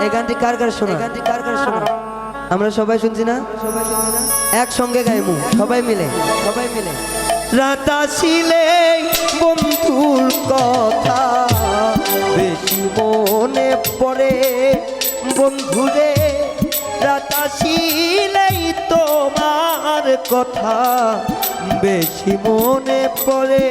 এই গানটি কার কার শোনা? আমরা সবাই শুনছি না? একসঙ্গে গাইমু সবাই মিলে রাত আসিলে বন্ধুর কথা বেশি মনে পড়ে বন্ধুরে, রাত আসিলেই তোমার কথা বেশি মনে পড়ে।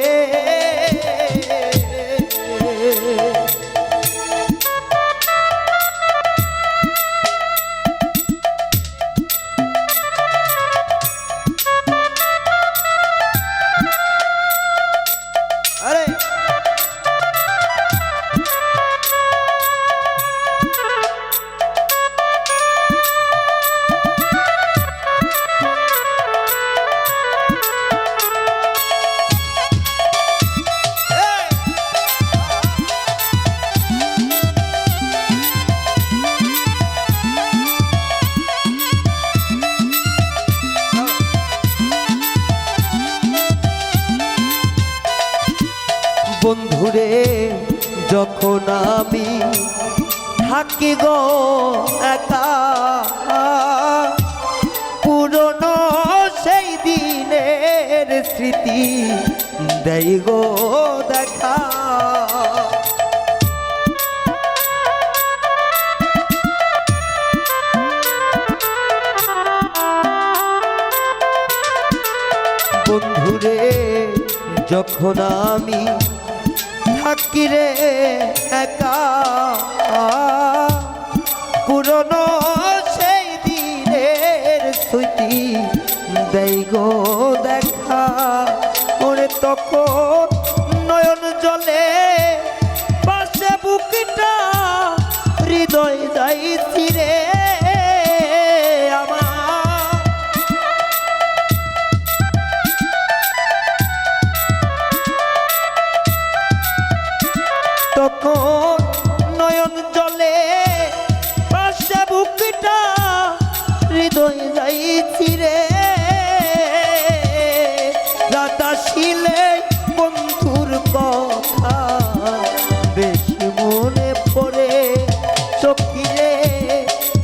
বন্ধুরে যখন আমি থাকি গো একা, পুরনো সেই দিনের স্মৃতি দেই গো দেখা। বন্ধুরে যখন আমি থাকি রে একা, পুরনো সেই দিনের স্মৃতি দেই গো দেখা। ওরে তখন নয়ন জলে পাশে বুকটা হৃদয় যাইছি রে আমার। তখন নয়ন জলে পাশে বুকটা হৃদয় যাইছি রে। রাত আসিলে বন্ধুর কথা বেশি মনে পড়ে সখী রে,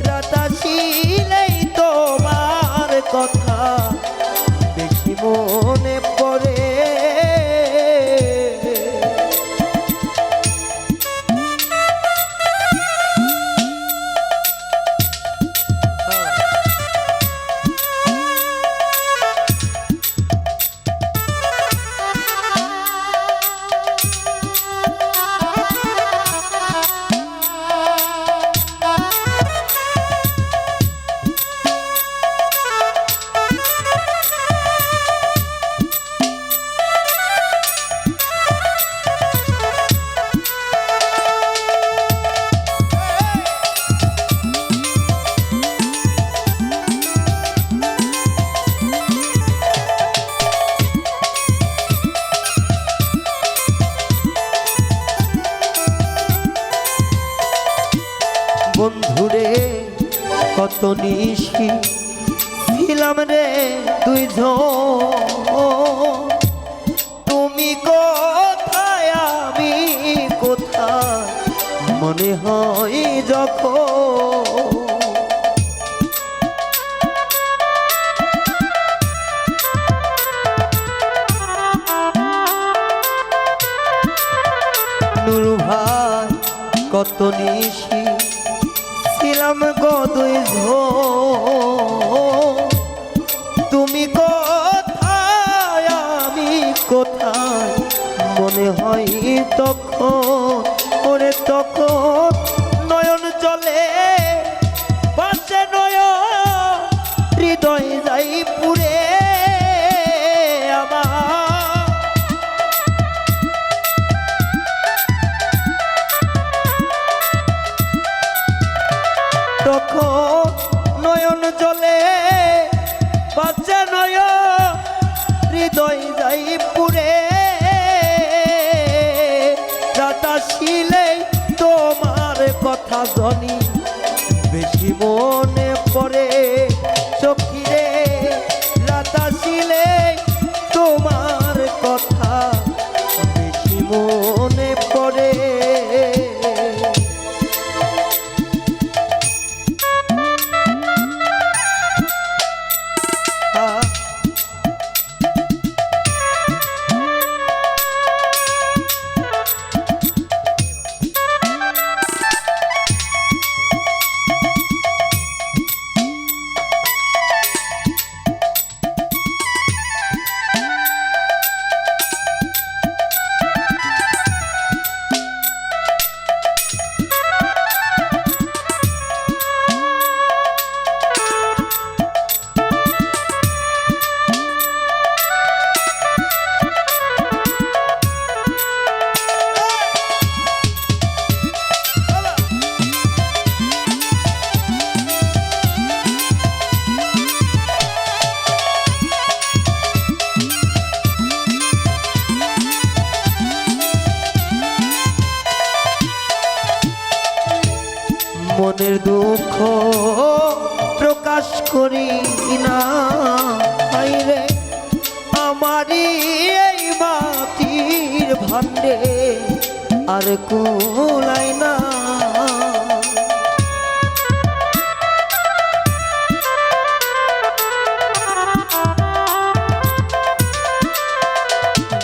রাত আসিলেই তোমার কথা বেশি মনে পড়ে। বন্ধুরে কত নিশি ছিলাম রে দুইজন, তুমি কোথায় আমি কোথায় মনে হয় যখন। নূর ভাই কত নিশি ছিলাম গো দুইজন, তুমি কোথায় আমি কোথায় মনে হয় তখন। ওরে তখন নয়ন জলে পাশে নয়ন হৃদয় যাই পুরে আমার। তখন নয়ন জলে বাচ্চা নয়ন হৃদয় যাই পুরে। রাত আসিলেই তোমার কথা জানি বেশি মনে পড়ে সখী রে, রাত আসিলেই তোমার কথা বেশি মনে পড়ে। মনের দুঃখ প্রকাশ করি না হায়রে আমারই এই মাটির ভান্ডে আর কুলাই না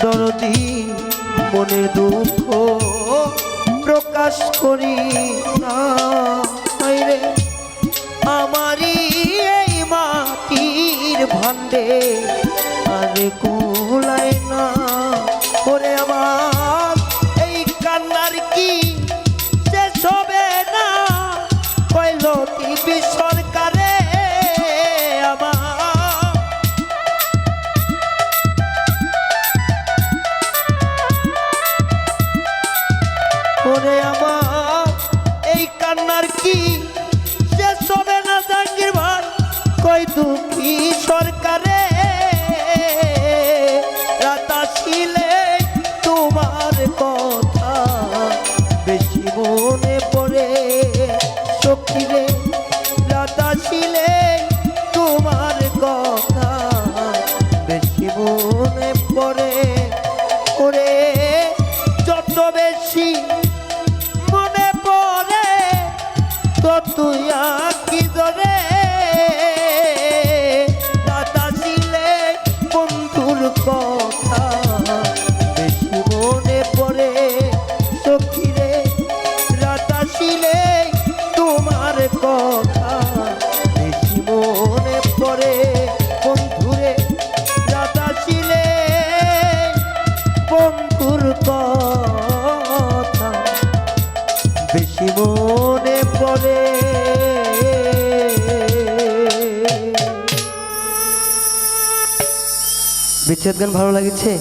দরদি মনের দুঃখ প্রকাশ করি না হায়রে আমারই এই মাটির ভান্ডে আর কুলায় না ওরে আমার এই কান্নার কি শেষ হবে না কইল টিভি সরকারে আমার ওরে আমার এই কান্নার কি শেষ হবে না জাহাঙ্গীর ভাই কই দুঃখী সরকারে রাত আসিলে তোমার কথা বেশি মনে পড়ে সখী রে রাত আসিলে তোমার কথা বেশি মনে পড়ে ওরে যত বেশি মনে পড়ে তুই আঁকি ধরে দাদা ছিলে বন্ধুর কথা বেশি মনে পড়ে সখী রে রাতা ছিলে তোমার কথা বেশি মনে পড়ে বন্ধুরে রাতা ছিলে বন্ধুর কথা বেশি মনে পড়ে বিচ্ছেদ গান ভালো লাগছে।